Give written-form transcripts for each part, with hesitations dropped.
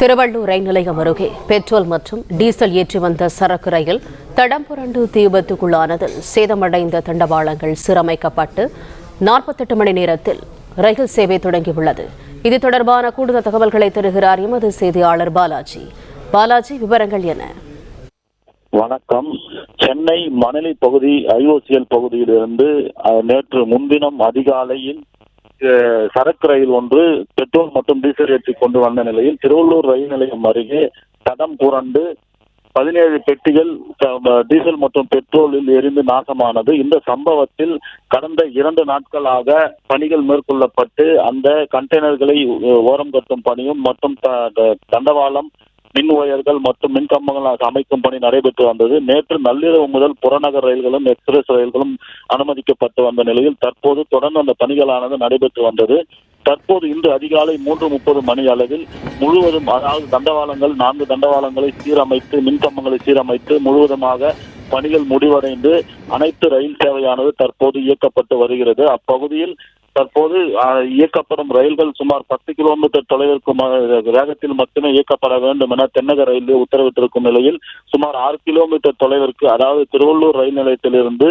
திருவள்ளூர் ரயில் நிலையம் அருகே பெட்ரோல் மற்றும் டீசல் ஏற்றி வந்த சரக்கு ரயில் தடம் புரண்டு தீ விபத்துக்குள்ளானதில் சேதமடைந்த தண்டவாளங்கள் சீரமைக்கப்பட்டு 48 மணி நேரத்தில் ரயில் சேவை தொடங்கியுள்ளது. இது தொடர்பான கூடுதல் தகவல்களை தருகிறார் எமது செய்தியாளர் பாலாஜி. விவரங்கள் என்ன? வணக்கம். சென்னை மணலி பகுதி IOCL பகுதியிலிருந்து நேற்று முன்தினம் அதிகாலையில் சரக்கு ரயில் ஒன்று பெட்ரோல் மற்றும் டீசல் ஏற்றி கொண்டு வந்த நிலையில் திருவள்ளூர் ரயில் நிலையம் அருகே தடம் புரண்டு 17 பெட்டிகள் டீசல் மற்றும் பெட்ரோலில் எரிந்து நாசமானது. இந்த சம்பவத்தில் கடந்த 2 நாட்களாக பணிகள் மேற்கொள்ளப்பட்டு அந்த கண்டெய்னர்களை ஓரம் கட்டும் பணியும் மற்றும் தண்டவாளம், மின் ஒயர்கள் மற்றும் மின் கம்பங்கள் அமைக்கும் பணி நடைபெற்று வந்தது. நேற்று நள்ளிரவு முதல் புறநகர் ரயில்களும் எக்ஸ்பிரஸ் ரயில்களும் அனுமதிக்கப்பட்டு வந்த நிலையில் தற்போது தொடர்ந்து அந்த பணிகளானது நடைபெற்று வந்தது. தற்போது இன்று அதிகாலை 3:30 மணி அளவில் முழுவதும், அதாவது தண்டவாளங்கள் 4 தண்டவாளங்களை சீரமைத்து மின் கம்பங்களை சீரமைத்து முழுவதுமாக பணிகள் முடிவடைந்து அனைத்து ரயில் சேவையானது தற்போது இயக்கப்பட்டு வருகிறது. அப்பகுதியில் தற்போது இயக்கப்படும் ரயில்கள் சுமார் 10 கிலோமீட்டர் தொலைவிற்கு வேகத்தில் மட்டுமே இயக்கப்பட வேண்டும் என தென்னக ரயில்வே உத்தரவிட்டிருக்கும் நிலையில் சுமார் 6 கிலோமீட்டர் தொலைவிற்கு, அதாவது திருவள்ளூர் ரயில் நிலையத்திலிருந்து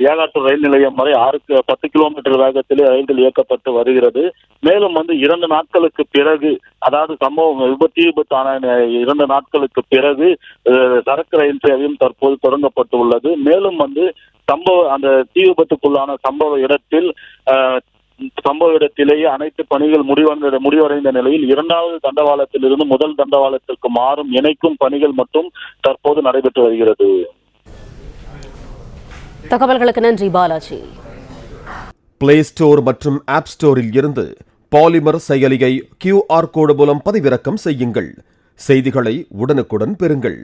ஏகாட்டூர் ரயில் நிலையம் வரை 10 கிலோமீட்டர் வேகத்திலே ரயில்கள் இயக்கப்பட்டு வருகிறது. மேலும் 2 நாட்களுக்கு பிறகு, அதாவது விபத்தான 2 நாட்களுக்கு பிறகு சரக்கு ரயில் சேவையும் தற்போது தொடங்கப்பட்டு உள்ளது. மேலும் அந்த தீ விபத்துக்குள்ளான சம்பவ இடத்திலேயே அனைத்து பணிகள் முடிவடைந்த நிலையில் 2வது தண்டவாளத்திலிருந்து முதல் தண்டவாளத்திற்கு மாறும் இணைக்கும் பணிகள் மட்டும் தற்போது நடைபெற்று வருகிறது. தகவல்களுக்கு நன்றி பாலாஜி. பிளே ஸ்டோர் மற்றும் ஆப் ஸ்டோரில் இருந்து பாலிமர் செயலியை QR கோடு மூலம் பதிவிறக்கம் செய்யுங்கள். செய்திகளை உடனுக்குடன் பெறுங்கள்.